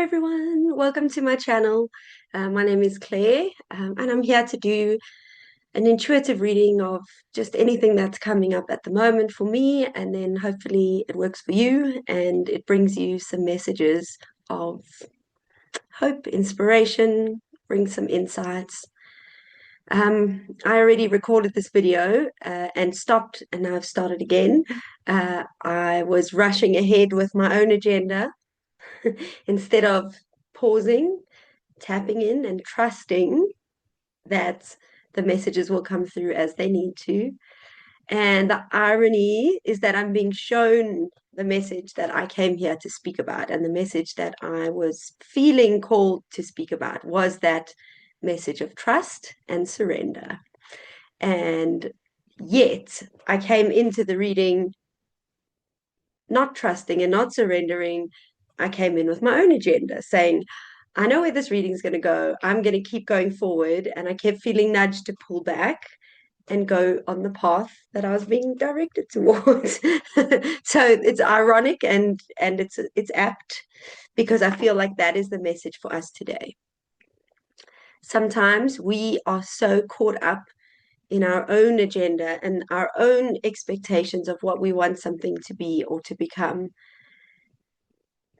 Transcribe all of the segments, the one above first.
everyone, welcome to my channel. My name is Claire, and I'm here to do an intuitive reading of just anything that's coming up at the moment for me, and then hopefully it works for you and it brings you some messages of hope, inspiration, brings some insights. I already recorded this video and stopped, and now I've started again. I was rushing ahead with my own agenda instead of pausing, tapping in, and trusting that the messages will come through as they need to. And the irony is that I'm being shown the message that I came here to speak about, and the message that I was feeling called to speak about was that message of trust and surrender. And yet, I came into the reading not trusting and not surrendering. I came in with my own agenda saying, I know where this reading is going to go. I'm going to keep going forward. And I kept feeling nudged to pull back and go on the path that I was being directed towards. So it's ironic and it's apt because I feel like that is the message for us today. Sometimes we are so caught up in our own agenda and our own expectations of what we want something to be or to become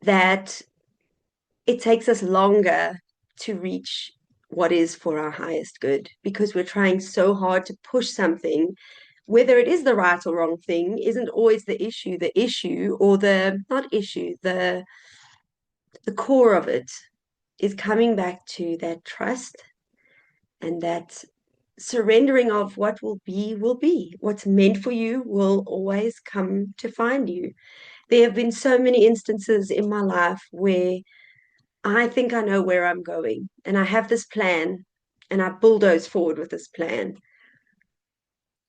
that it takes us longer to reach what is for our highest good because we're trying so hard to push something. Whether it is the right or wrong thing isn't always the issue. The issue, or the not issue, the core of it is coming back to that trust and that surrendering of what will be will be. What's meant for you will always come to find you. There have been so many instances in my life where I think I know where I'm going and I have this plan and I bulldoze forward with this plan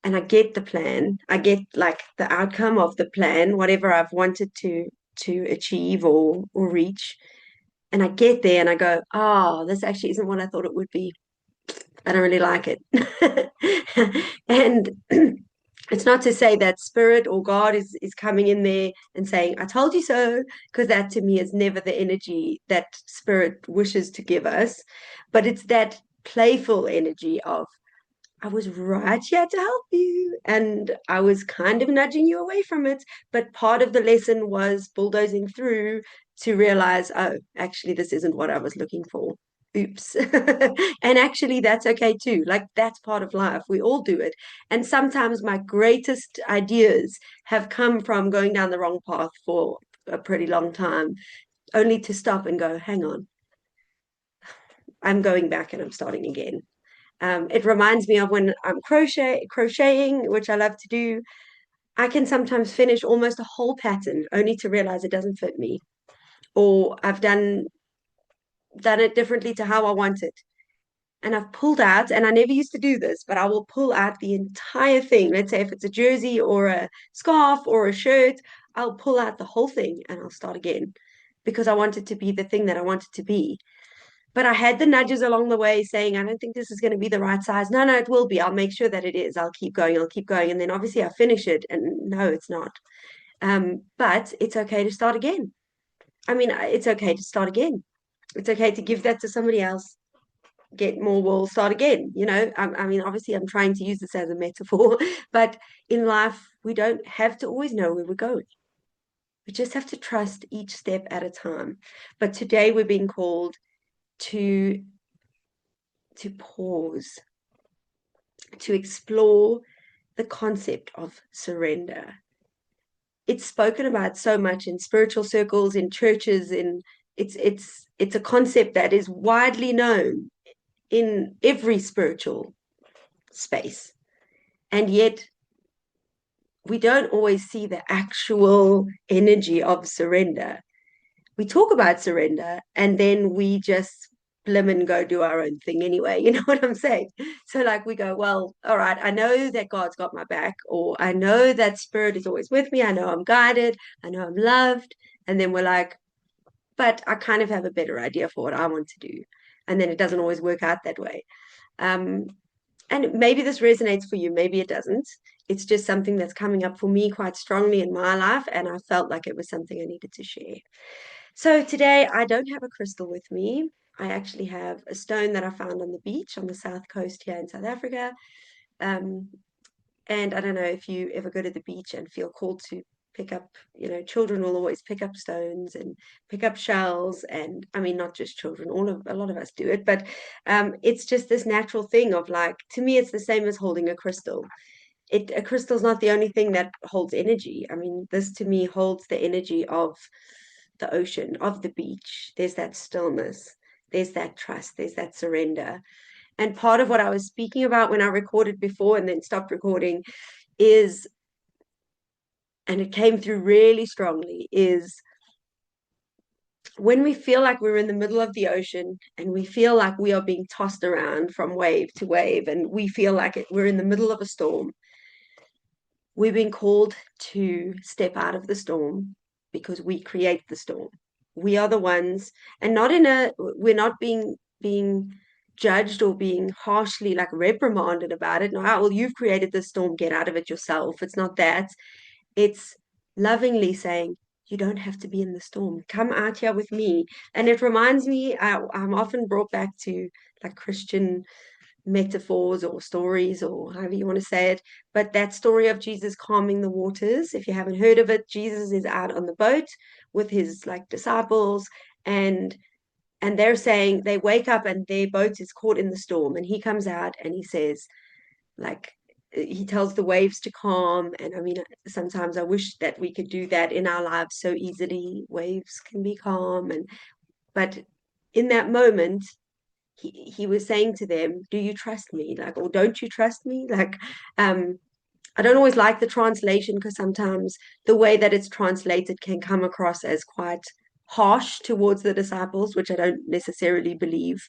and I get the plan. I get like the outcome of the plan, whatever I've wanted to achieve or reach. And I get there and I go, oh, this actually isn't what I thought it would be. I don't really like it. And it's not to say that spirit or God is coming in there and saying, I told you so, because that to me is never the energy that spirit wishes to give us. But it's that playful energy of, I was right here to help you. And I was kind of nudging you away from it. But part of the lesson was bulldozing through to realize, oh, actually, this isn't what I was looking for. Oops. And actually, that's okay too. Like, that's part of life. We all do it. And sometimes my greatest ideas have come from going down the wrong path for a pretty long time, only to stop and go, hang on, I'm going back and I'm starting again. It reminds me of when I'm crocheting, which I love to do. I can sometimes finish almost a whole pattern only to realize it doesn't fit me, or I've done it differently to how I want it. And I've pulled out, and I never used to do this, but I will pull out the entire thing. Let's say if it's a jersey or a scarf or a shirt, I'll pull out the whole thing and I'll start again because I want it to be the thing that I want it to be. But I had the nudges along the way saying, I don't think this is going to be the right size. No, it will be. I'll make sure that it is. I'll keep going. I'll keep going. And then obviously I finish it and no, it's not. But it's okay to start again. I mean, it's okay to start again. It's okay to give that to somebody else, get more wool, start again. I mean, obviously I'm trying to use this as a metaphor, but in life, we don't have to always know where we're going. We just have to trust each step at a time. But today we're being called to pause, to explore the concept of surrender. It's spoken about so much in spiritual circles, in churches, in it's a concept that is widely known in every spiritual space. And yet we don't always see the actual energy of surrender. We talk about surrender and then we just and go do our own thing anyway. You know what I'm saying? So like we go, well, all right, I know that God's got my back, or I know that spirit is always with me. I know I'm guided. I know I'm loved. And then we're like, but I kind of have a better idea for what I want to do. And then it doesn't always work out that way. And maybe this resonates for you, maybe it doesn't. It's just something that's coming up for me quite strongly in my life. And I felt like it was something I needed to share. So today I don't have a crystal with me. I actually have a stone that I found on the beach on the south coast here in South Africa. Um, and I don't know if you ever go to the beach and feel called to pick up, children will always pick up stones and pick up shells. And I mean, not just children, a lot of us do it, but it's just this natural thing of like, to me, it's the same as holding a crystal. A crystal's not the only thing that holds energy. I mean, this to me holds the energy of the ocean, of the beach. There's that stillness, there's that trust, there's that surrender. And part of what I was speaking about when I recorded before and then stopped recording is, and it came through really strongly, is when we feel like we're in the middle of the ocean and we feel like we are being tossed around from wave to wave and we feel like we're in the middle of a storm. We've been called to step out of the storm because we create the storm. We are the ones, and not in a, we're not being judged or being harshly like reprimanded about it. No, "Ah, well, you've created the storm, get out of it yourself." It's not that. It's lovingly saying, you don't have to be in the storm. Come out here with me. And it reminds me, I'm often brought back to like Christian metaphors or stories or however you want to say it. But that story of Jesus calming the waters, if you haven't heard of it, Jesus is out on the boat with his like disciples, and they're saying they wake up and their boat is caught in the storm, and he comes out and he says, like, he tells the waves to calm. And I mean, sometimes I wish that we could do that in our lives so easily. Waves can be calm, and but in that moment he was saying to them, do you trust me, like, or don't you trust me, like, um I don't always like the translation because sometimes the way that it's translated can come across as quite harsh towards the disciples, which I don't necessarily believe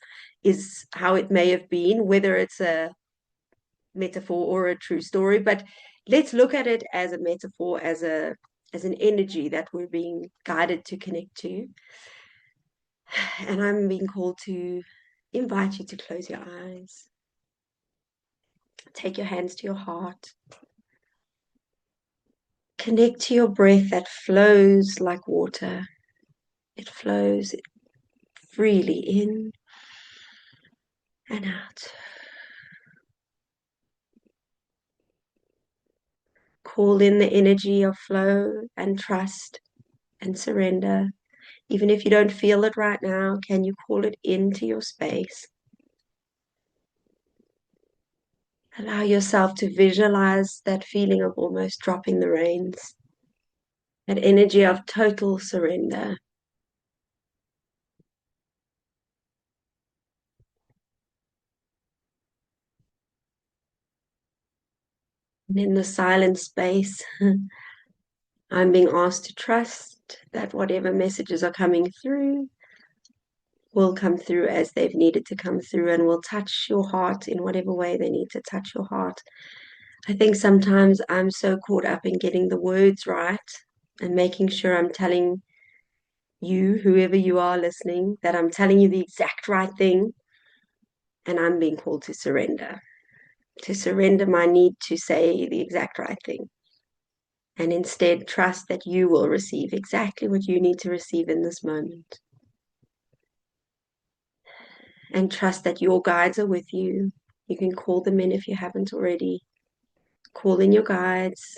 is how it may have been, whether it's a metaphor or a true story. But let's look at it as a metaphor, as an energy that we're being guided to connect to. And I'm being called to invite you to close your eyes. Take your hands to your heart. Connect to your breath that flows like water. It flows freely in and out. Call in the energy of flow and trust and surrender. Even if you don't feel it right now, can you call it into your space? Allow yourself to visualize that feeling of almost dropping the reins, that energy of total surrender. And in the silent space, I'm being asked to trust that whatever messages are coming through will come through as they've needed to come through and will touch your heart in whatever way they need to touch your heart. I think sometimes I'm so caught up in getting the words right and making sure I'm telling you, whoever you are listening, that I'm telling you the exact right thing. And I'm being called to surrender my need to say the exact right thing. And instead, trust that you will receive exactly what you need to receive in this moment. And trust that your guides are with you. You can call them in if you haven't already. Call in your guides.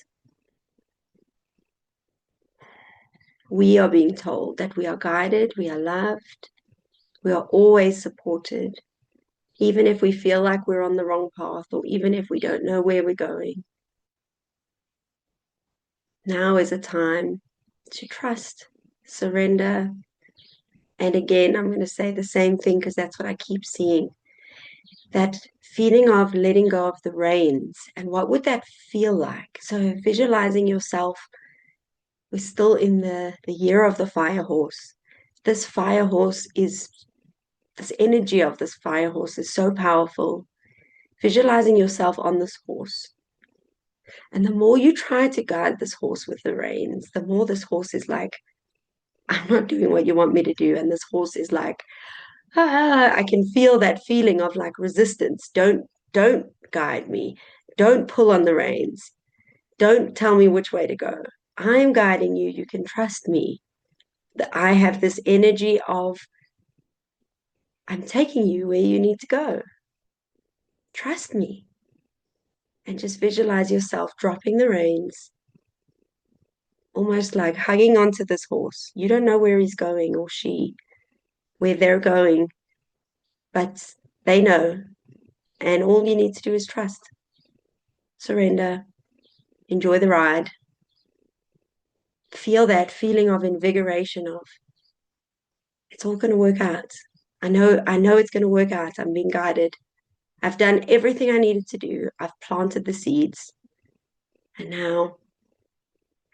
We are being told that we are guided, we are loved, we are always supported, even if we feel like we're on the wrong path or even if we don't know where we're going. Now is a time to trust, surrender. And again, I'm going to say the same thing because that's what I keep seeing. That feeling of letting go of the reins. And what would that feel like? So visualizing yourself, we're still in the year of the fire horse. This fire horse is, this energy of this fire horse is so powerful. Visualizing yourself on this horse. And the more you try to guide this horse with the reins, the more this horse is like, I'm not doing what you want me to do. And this horse is like, I can feel that feeling of like resistance. Don't guide me. Don't pull on the reins. Don't tell me which way to go. I'm guiding you. You can trust me. I have this energy of, I'm taking you where you need to go. Trust me. And just visualize yourself dropping the reins, almost like hugging onto this horse. You don't know where he's going or she, where they're going, but they know. And all you need to do is trust, surrender, enjoy the ride, feel that feeling of invigoration of it's all going to work out. I know it's going to work out. I'm being guided. I've done everything I needed to do. I've planted the seeds. And now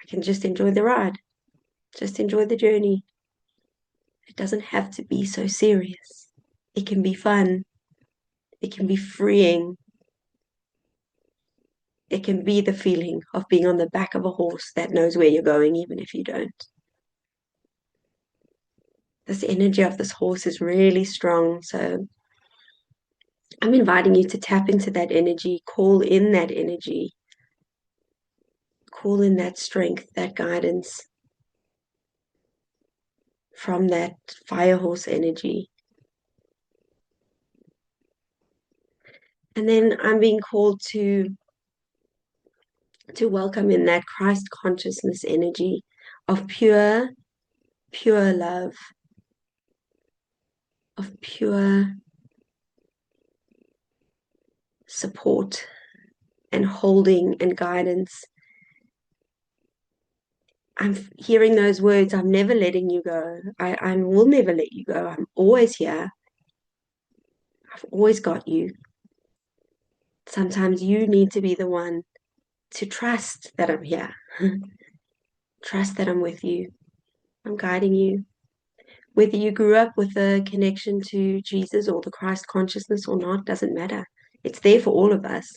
I can just enjoy the ride, just enjoy the journey. It doesn't have to be so serious. It can be fun. It can be freeing. It can be the feeling of being on the back of a horse that knows where you're going, even if you don't. This energy of this horse is really strong. So I'm inviting you to tap into that energy, call in that energy, call in that strength, that guidance from that fire horse energy. And then I'm being called to welcome in that Christ consciousness energy of pure, pure love, of pure support and holding and guidance. I'm hearing those words, I'm never letting you go. I will never let you go. I'm always here. I've always got you. Sometimes you need to be the one to trust that I'm here. Trust that I'm with you. I'm guiding you. Whether you grew up with a connection to Jesus or the Christ consciousness or not, doesn't matter. It's there for all of us.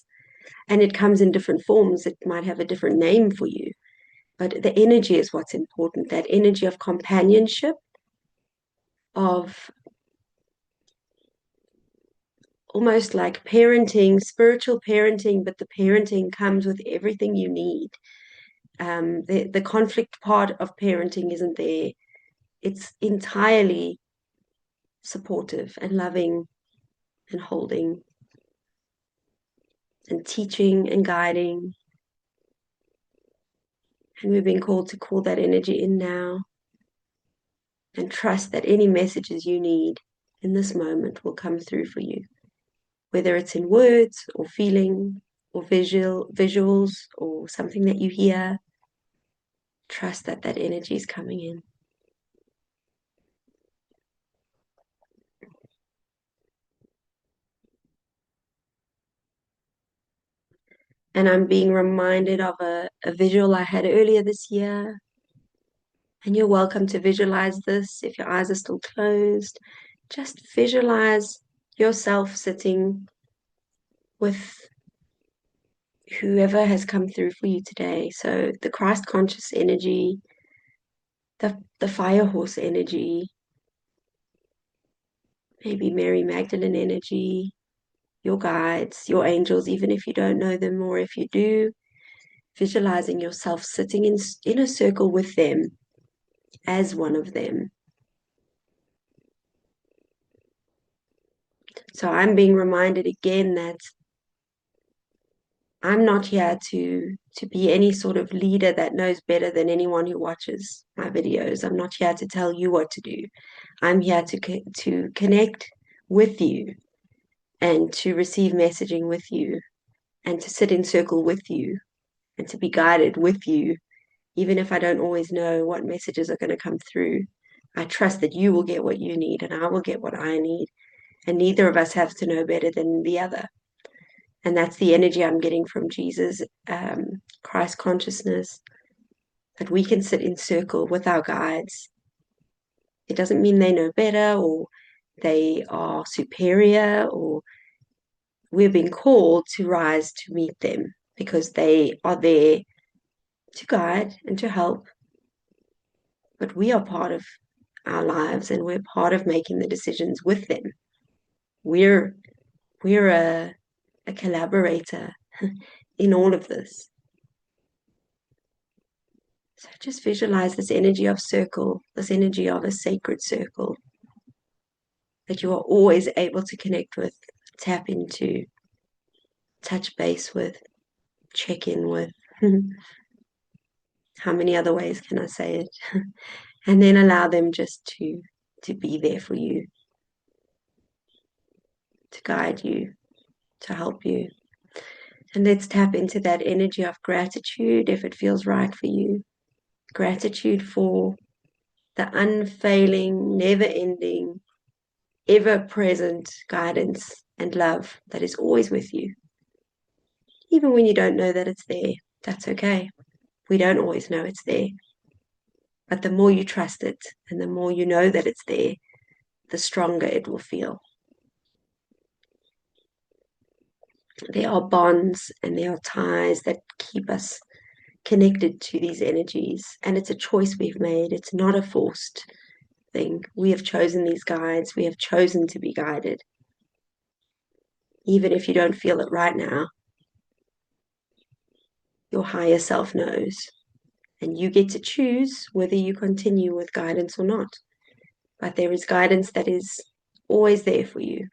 And it comes in different forms. It might have a different name for you. But the energy is what's important. That energy of companionship, of almost like parenting, spiritual parenting, but the parenting comes with everything you need. The conflict part of parenting isn't there. It's entirely supportive and loving and holding and teaching and guiding. And we're being called to call that energy in now and trust that any messages you need in this moment will come through for you, whether it's in words or feeling or visuals or something that you hear. Trust that that energy is coming in. And I'm being reminded of a visual I had earlier this year. And you're welcome to visualize this if your eyes are still closed. Just visualize yourself sitting with whoever has come through for you today. So the Christ conscious energy, the fire horse energy, maybe Mary Magdalene energy, your guides, your angels, even if you don't know them, or if you do, visualizing yourself sitting in a circle with them as one of them. So I'm being reminded again that I'm not here to be any sort of leader that knows better than anyone who watches my videos. I'm not here to tell you what to do. I'm here to connect with you and to receive messaging with you and to sit in circle with you and to be guided with you, even if I don't always know what messages are going to come through. I trust that you will get what you need and I will get what I need. And neither of us have to know better than the other. And that's the energy I'm getting from Jesus, Christ consciousness, that we can sit in circle with our guides. It doesn't mean they know better or they are superior, or we're being called to rise to meet them because they are there to guide and to help. But we are part of our lives and we're part of making the decisions with them. We're we're a collaborator in all of this. So just visualize this energy of circle, this energy of a sacred circle that you are always able to connect with, tap into, touch base with, check in with. How many other ways can I say it? And then allow them just to be there for you, to guide you, to help you. And let's tap into that energy of gratitude if it feels right for you. Gratitude for the unfailing, never ending, ever present guidance and love that is always with you. Even when you don't know that it's there, that's okay. We don't always know it's there. But the more you trust it and the more you know that it's there, the stronger it will feel. There are bonds and there are ties that keep us connected to these energies. And it's a choice we've made. It's not a forced thing. We have chosen these guides. We have chosen to be guided. Even if you don't feel it right now, your higher self knows. And you get to choose whether you continue with guidance or not. But there is guidance that is always there for you.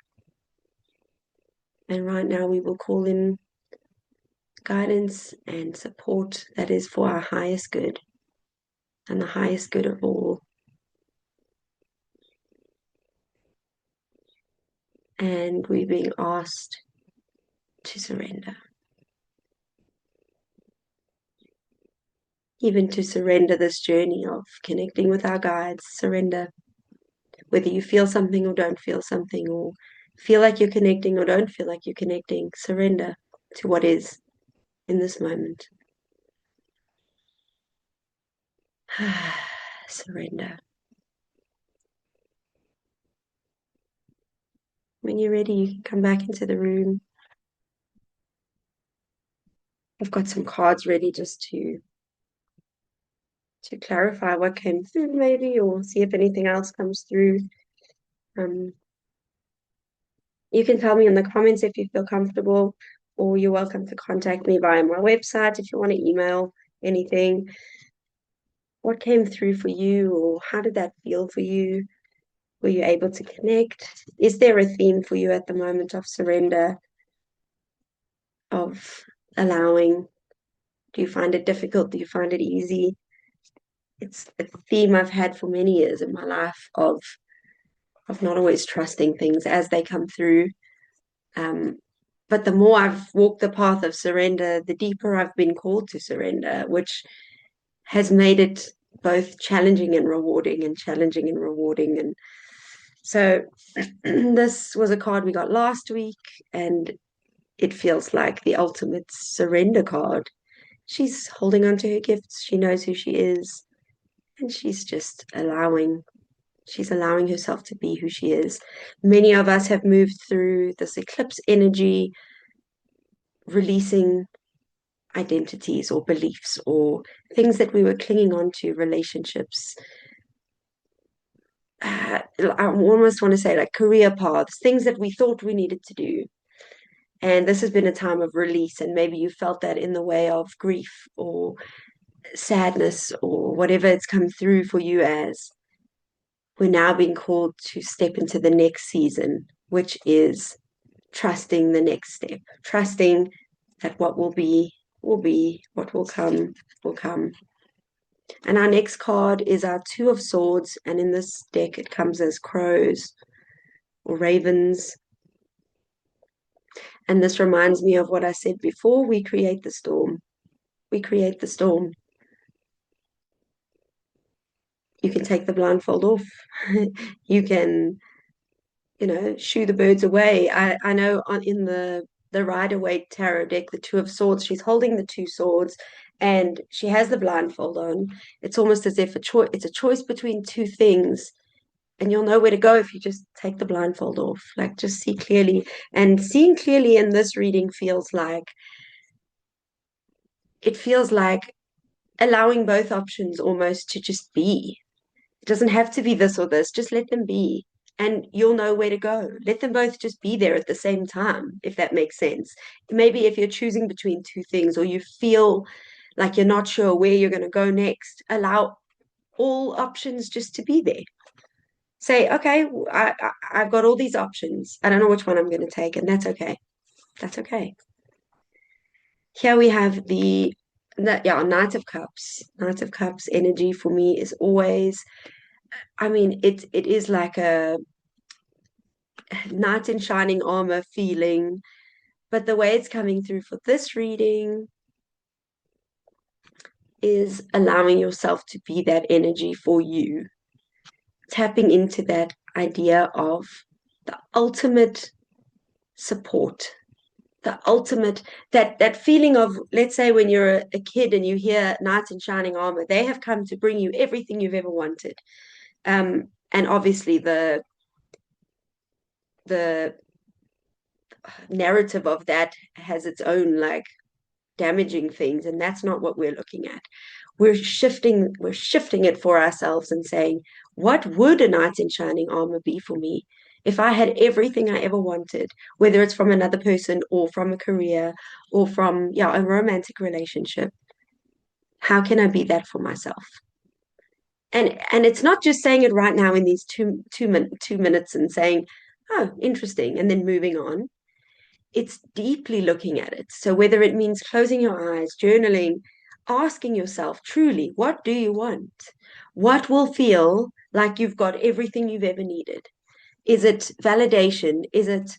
And right now we will call in guidance and support that is for our highest good and the highest good of all. And we're being asked to surrender. Even to surrender this journey of connecting with our guides, surrender. Whether you feel something or don't feel something, or feel like you're connecting or don't feel like you're connecting, surrender to what is in this moment. Surrender. When you're ready, you can come back into the room. I've got some cards ready just to clarify what came through, maybe, or see if anything else comes through. You can tell me in the comments if you feel comfortable, or you're welcome to contact me via my website if you want to email anything. What came through for you, or how did that feel for you? Were you able to connect? Is there a theme for you at the moment of surrender, of allowing? Do you find it difficult? Do you find it easy? It's a theme I've had for many years in my life of not always trusting things as they come through. But the more I've walked the path of surrender, the deeper I've been called to surrender, which has made it both challenging and rewarding, and challenging and rewarding. And so this was a card we got last week, and it feels like the ultimate surrender card. She's holding on to her gifts. She knows who she is, and she's just allowing. She's allowing herself to be who she is. Many of us have moved through this eclipse energy, releasing identities or beliefs or things that we were clinging on to, relationships. I almost want to say like career paths, things that we thought we needed to do. And this has been a time of release, and maybe you felt that in the way of grief or sadness or whatever it's come through for you as. We're now being called to step into the next season, which is trusting the next step, trusting that what will be, what will come, will come. And our next card is our Two of Swords, and in this deck it comes as crows or ravens. And this reminds me of what I said before, we create the storm. We create the storm. You can take the blindfold off. You can, shoo the birds away. I know in the Rider-Waite tarot deck, the Two of Swords, she's holding the two swords and she has the blindfold on. It's almost as if it's a choice between two things, and you'll know where to go if you just take the blindfold off. Like, just see clearly. And seeing clearly in this reading feels like allowing both options almost to just be. It doesn't have to be this or this, just let them be. And you'll know where to go. Let them both just be there at the same time, if that makes sense. Maybe if you're choosing between two things, or you feel like you're not sure where you're going to go next, allow all options just to be there. Say, okay, I've got all these options. I don't know which one I'm going to take, and that's okay. That's okay. Here we have yeah, Knight of Cups. Knight of Cups energy for me is always, I mean, it is like a knight in shining armor feeling, but the way it's coming through for this reading is allowing yourself to be that energy for you, tapping into that idea of the ultimate support, the ultimate that feeling of, let's say when you're a kid and you hear knights in shining armor, they have come to bring you everything you've ever wanted. And obviously the narrative of that has its own like damaging things, and that's not what we're looking at. We're shifting it for ourselves and saying, what would a knight in shining armor be for me if I had everything I ever wanted, whether it's from another person or from a career or from, yeah, a romantic relationship? How can I be that for myself? And it's not just saying it right now in these 2 minutes and saying, oh, interesting, and then moving on. It's deeply looking at it. So whether it means closing your eyes, journaling, asking yourself truly, what do you want? What will feel like you've got everything you've ever needed? Is it validation? Is it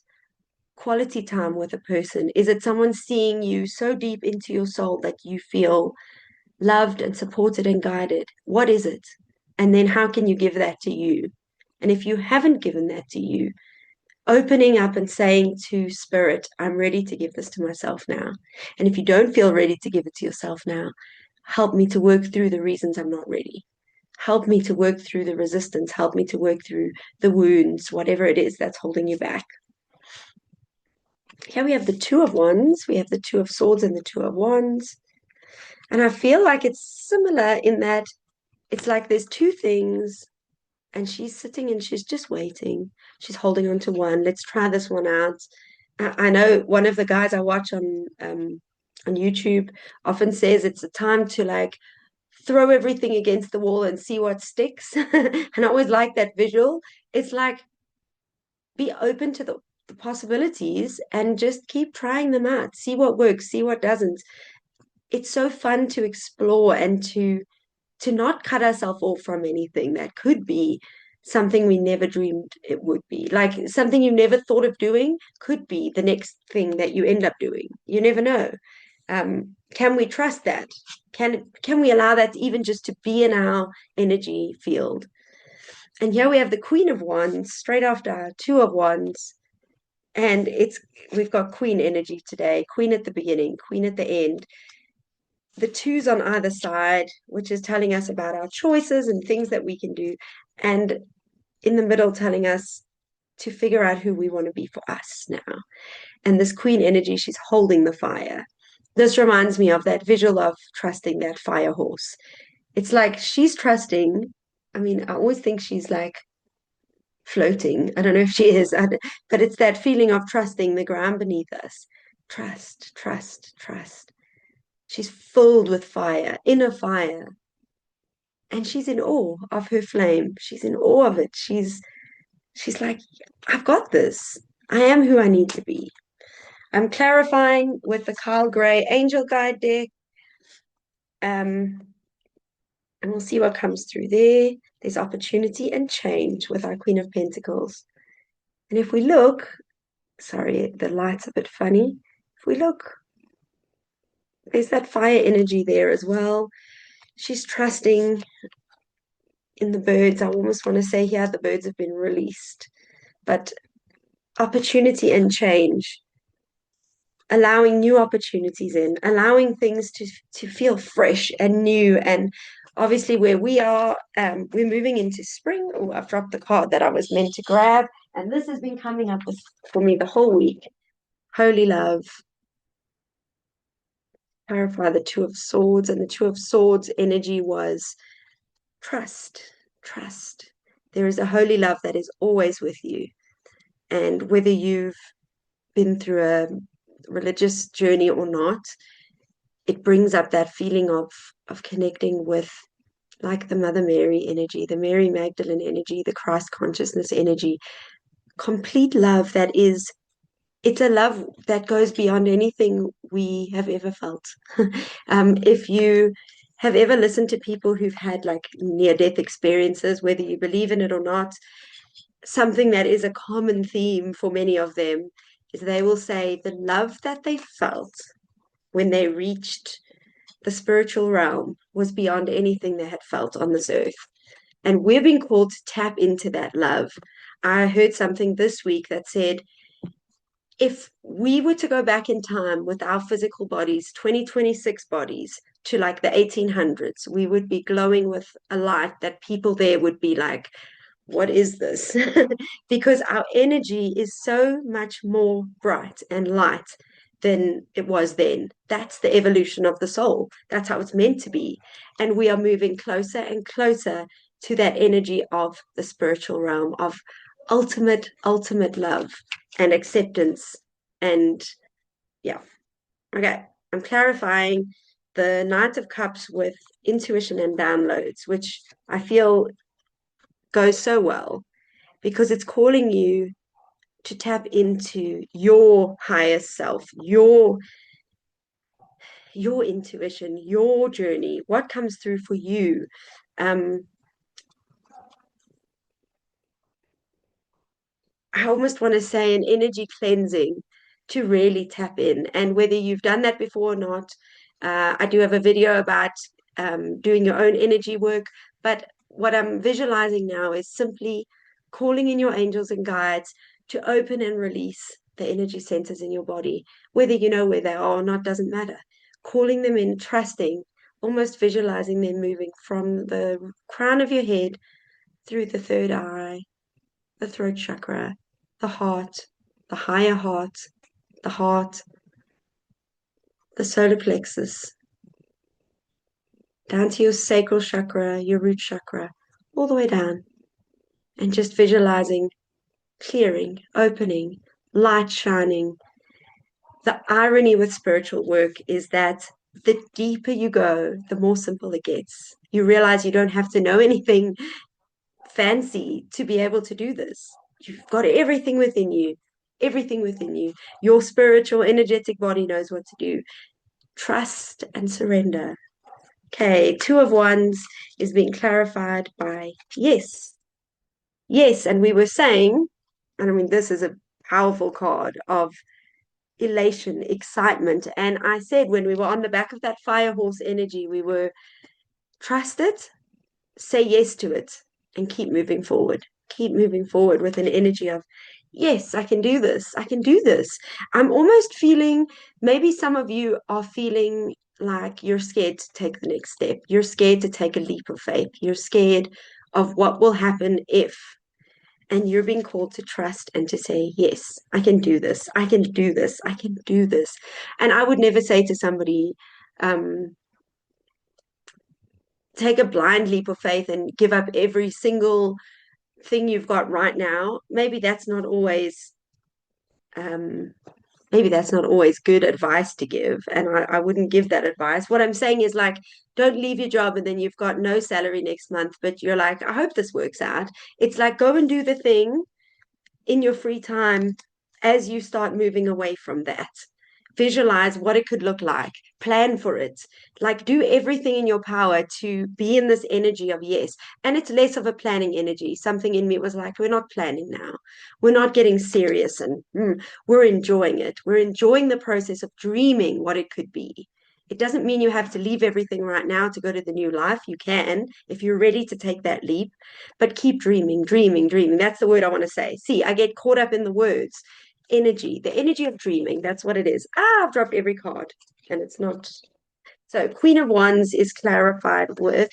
quality time with a person? Is it someone seeing you so deep into your soul that you feel loved and supported and guided? What is it? And then how can you give that to you? And if you haven't given that to you, opening up and saying to spirit, I'm ready to give this to myself now. And if you don't feel ready to give it to yourself now, help me to work through the reasons I'm not ready. Help me to work through the resistance. Help me to work through the wounds, whatever it is that's holding you back. Here we have the Two of Wands. We have the Two of Swords and the Two of Wands. And I feel like it's similar in that it's like there's two things and she's sitting and she's just waiting. She's holding on to one. Let's try this one out. I know one of the guys I watch on YouTube often says it's a time to like throw everything against the wall and see what sticks. And I always like that visual. It's like be open to the possibilities and just keep trying them out. See what works, see what doesn't. It's so fun to explore and to not cut ourselves off from anything that could be something we never dreamed it would be. Like something you never thought of doing could be the next thing that you end up doing. You never know. Can we trust that? Can we allow that even just to be in our energy field? And here we have the Queen of Wands straight after our Two of Wands. And we've got Queen energy today, Queen at the beginning, Queen at the end, the twos on either side, which is telling us about our choices and things that we can do. And in the middle, telling us to figure out who we want to be for us now. And this queen energy, she's holding the fire. This reminds me of that visual of trusting that fire horse. It's like she's trusting. I mean, I always think she's like floating. I don't know if she is, but it's that feeling of trusting the ground beneath us. Trust, trust, trust. She's filled with fire, inner fire. And she's in awe of her flame. She's in awe of it. She's like, I've got this. I am who I need to be. I'm clarifying with the Carl Gray Angel Guide deck. And we'll see what comes through there. There's opportunity and change with our Queen of Pentacles. And if we look, sorry, the light's a bit funny. If we look, there's that fire energy there as well. She's trusting in the birds. I almost want to say here the birds have been released. But opportunity and change, allowing new opportunities in, allowing things to feel fresh and new. And obviously where we are, we're moving into spring. Oh, I've dropped the card that I was meant to grab. And this has been coming up for me the whole week. Holy love. Clarify the Two of Swords. And the Two of Swords energy was trust, trust. There is a holy love that is always with you. And whether you've been through a religious journey or not, it brings up that feeling of connecting with like the Mother Mary energy, the Mary Magdalene energy, the Christ consciousness energy, complete love that is, it's a love that goes beyond anything we have ever felt. If you have ever listened to people who've had like near death experiences, whether you believe in it or not, something that is a common theme for many of them is they will say the love that they felt when they reached the spiritual realm was beyond anything they had felt on this earth. And we're being called to tap into that love. I heard something this week that said, if we were to go back in time with our physical bodies, 2026 bodies, to like the 1800s, we would be glowing with a light that people there would be like, what is this? Because our energy is so much more bright and light than it was then. That's the evolution of the soul. That's how it's meant to be. And we are moving closer and closer to that energy of the spiritual realm, of ultimate love and acceptance. And yeah, okay. I'm clarifying the Knight of Cups with intuition and downloads, which I feel goes so well because it's calling you to tap into your higher self, your intuition, your journey, what comes through for you. um I almost want to say an energy cleansing to really tap in. And whether you've done that before or not, I do have a video about doing your own energy work. But what I'm visualizing now is simply calling in your angels and guides to open and release the energy centers in your body. Whether you know where they are or not doesn't matter. Calling them in, trusting, almost visualizing them moving from the crown of your head through the third eye, the throat chakra, the heart, the higher heart, the solar plexus, down to your sacral chakra, your root chakra, all the way down. And just visualizing clearing, opening, light shining. The irony with spiritual work is that the deeper you go, the more simple it gets. You realize you don't have to know anything fancy to be able to do this. You've got everything within you, everything within you. Your spiritual, energetic body knows what to do. Trust and surrender. Okay, Two of Wands is being clarified by yes. Yes, and we were saying, and I mean, this is a powerful card of elation, excitement. And I said when we were on the back of that fire horse energy, we were trust it, say yes to it, and keep moving forward. Keep moving forward with an energy of, yes, I can do this. I can do this. I'm almost feeling, maybe some of you are feeling like you're scared to take the next step. You're scared to take a leap of faith. You're scared of what will happen if. And you're being called to trust and to say, yes, I can do this. I can do this. I can do this. And I would never say to somebody, um, take a blind leap of faith and give up every single thing you've got right now. Um, maybe that's not always good advice to give, and I wouldn't give that advice. What I'm saying is like, don't leave your job and then you've got no salary next month, but you're like, I hope this works out. It's like, go and do the thing in your free time as you start moving away from that. Visualize what it could look like, plan for it, like do everything in your power to be in this energy of yes. And it's less of a planning energy. Something in me was like, we're not planning now, we're not getting serious, and we're enjoying it. We're enjoying the process of dreaming what it could be. It doesn't mean you have to leave everything right now to go to the new life. You can if you're ready to take that leap, but keep dreaming, dreaming, dreaming. That's the word I want to say. See, I get caught up in the words. Energy, the energy of dreaming. That's what it is. I've dropped every card and it's not. So, Queen of Wands is clarified with,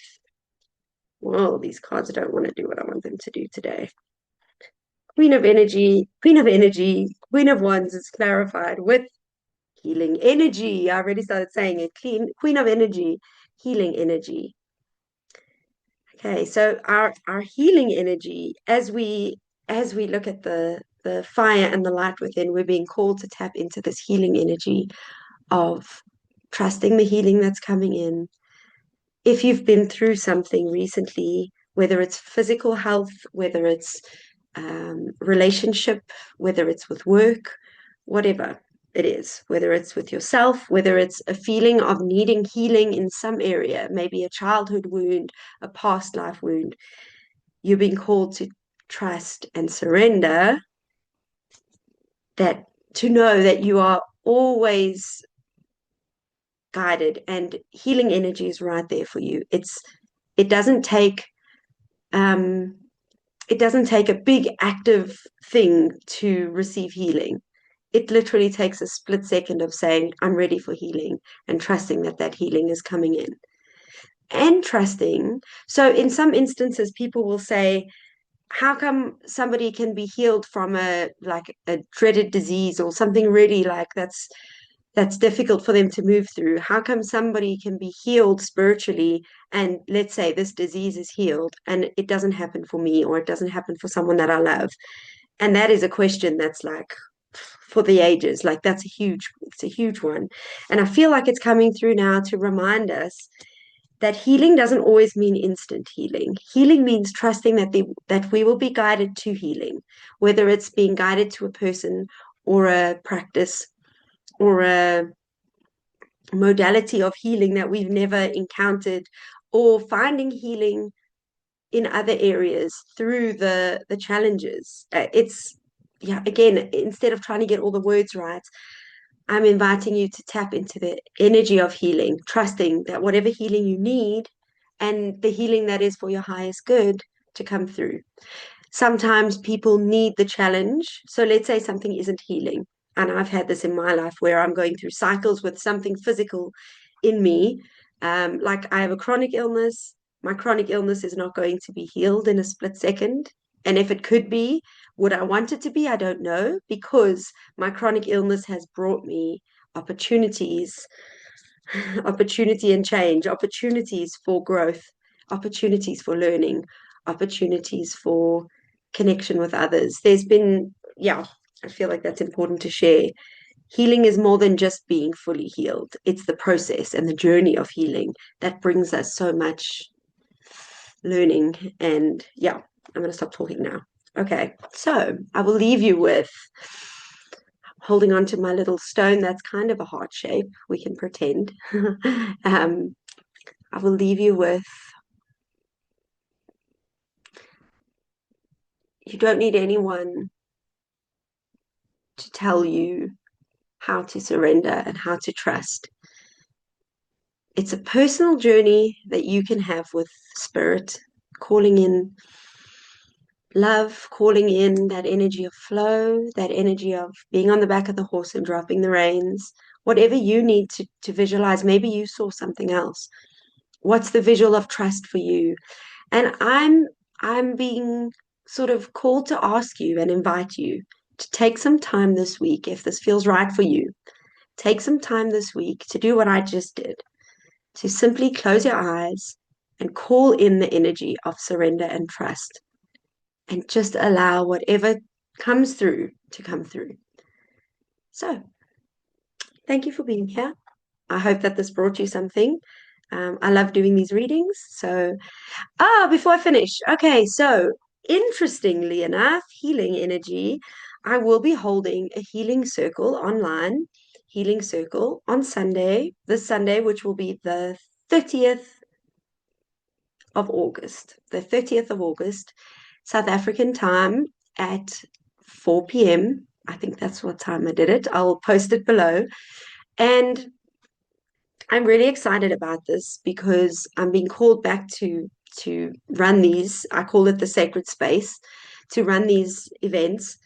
well, these cards don't want to do what I want them to do today. Queen of Energy, Queen of Energy, Queen of Wands is clarified with healing energy. I already started saying it. Queen of Energy, healing energy. Okay, so our healing energy, as we look at the fire and the light within, we're being called to tap into this healing energy of trusting the healing that's coming in. If you've been through something recently, whether it's physical health, whether it's relationship, whether it's with work, whatever it is, whether it's with yourself, whether it's a feeling of needing healing in some area, maybe a childhood wound, a past life wound, you're being called to trust and surrender, that to know that you are always guided and healing energy is right there for you. It doesn't take um it doesn't take a big active thing to receive healing. It literally takes a split second of saying, I'm ready for healing, and trusting that that healing is coming in. And trusting. So, in some instances, people will say, how come somebody can be healed from a dreaded disease or something really like that's difficult for them to move through? How come somebody can be healed spiritually and let's say this disease is healed and it doesn't happen for me or it doesn't happen for someone that I love? And that is a question that's like for the ages. Like it's a huge one. And I feel like it's coming through now to remind us that healing doesn't always mean instant healing. Healing means trusting that we will be guided to healing, whether it's being guided to a person or a practice or a modality of healing that we've never encountered, or finding healing in other areas through the challenges. It's yeah, again, instead of trying to get all the words right, I'm inviting you to tap into the energy of healing, trusting that whatever healing you need and the healing that is for your highest good to come through. Sometimes people need the challenge. So let's say something isn't healing. And I've had this in my life where I'm going through cycles with something physical in me. Like I have a chronic illness. My chronic illness is not going to be healed in a split second. And if it could be, would I want it to be? I don't know, because my chronic illness has brought me opportunities, opportunity and change, opportunities for growth, opportunities for learning, opportunities for connection with others. There's been, yeah, I feel like that's important to share. Healing is more than just being fully healed, it's the process and the journey of healing that brings us so much learning. And yeah, I'm going to stop talking now. Okay, so I will leave you with holding on to my little stone that's kind of a heart shape. We can pretend. I will leave you with you don't need anyone to tell you how to surrender and how to trust. It's a personal journey that you can have with spirit, calling in love, calling in that energy of flow, that energy of being on the back of the horse and dropping the reins. Whatever you need to visualize, maybe you saw something else. What's the visual of trust for you? And I'm being sort of called to ask you and invite you to take some time this week, if this feels right for you, take some time this week to do what I just did, to simply close your eyes and call in the energy of surrender and trust, and just allow whatever comes through to come through. So, thank you for being here. I hope that this brought you something. I love doing these readings. So, before I finish, okay, so interestingly enough, healing energy, I will be holding a healing circle online, healing circle on Sunday, this Sunday, which will be the 30th of August, the 30th of August, South African time at 4 p.m. I think that's what time I did it. I'll post it below. And I'm really excited about this because I'm being called back to run these. I call it the sacred space, to run these events.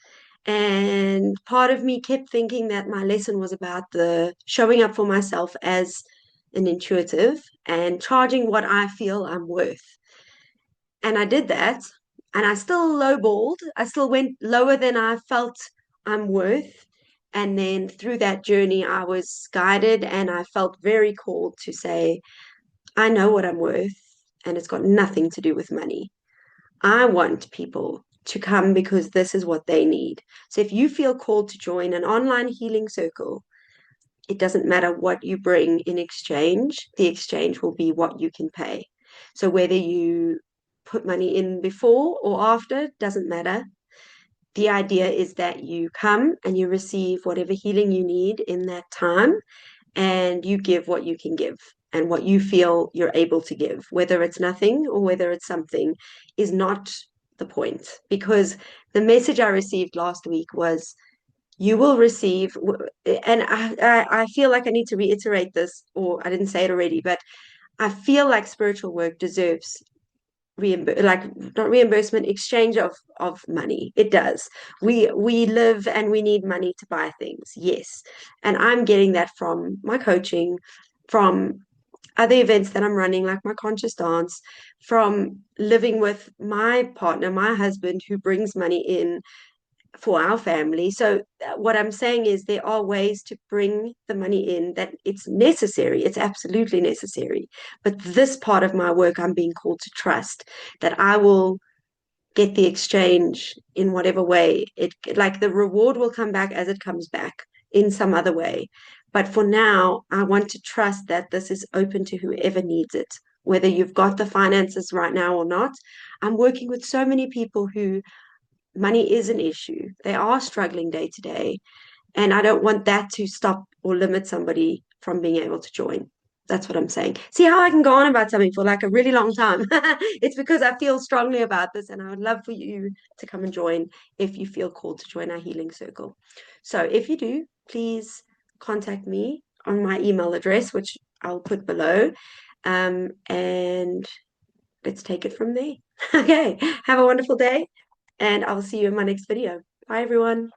And part of me kept thinking that my lesson was about the showing up for myself as an intuitive and charging what I feel I'm worth. And I did that, and I still lowballed. I still went lower than I felt I'm worth. And then through that journey, I was guided and I felt very called to say, I know what I'm worth, and it's got nothing to do with money. I want people to come because this is what they need. So if you feel called to join an online healing circle, it doesn't matter what you bring in exchange, the exchange will be what you can pay. So whether you put money in before or after doesn't matter. The idea is that you come and you receive whatever healing you need in that time, and you give what you can give and what you feel you're able to give, whether it's nothing or whether it's something, is not the point. Because the message I received last week was you will receive, and I feel like I need to reiterate this, or I didn't say it already, but I feel like spiritual work deserves like not reimbursement, exchange of money. It does. We live and we need money to buy things, yes, and I'm getting that from my coaching, from other events that I'm running, like my conscious dance, from living with my partner, my husband, who brings money in for our family. So what I'm saying is there are ways to bring the money in that it's necessary. It's absolutely necessary. But this part of my work, I'm being called to trust that I will get the exchange in whatever way it, like the reward will come back as it comes back in some other way. But for now, I want to trust that this is open to whoever needs it, whether you've got the finances right now or not. I'm working with so many people who money is an issue. They are struggling day to day. And I don't want that to stop or limit somebody from being able to join. That's what I'm saying. See how I can go on about something for like a really long time? It's because I feel strongly about this, and I would love for you to come and join if you feel called to join our healing circle. So if you do, please contact me on my email address, which I'll put below. And let's take it from there. Okay. Have a wonderful day, and I'll see you in my next video. Bye, everyone.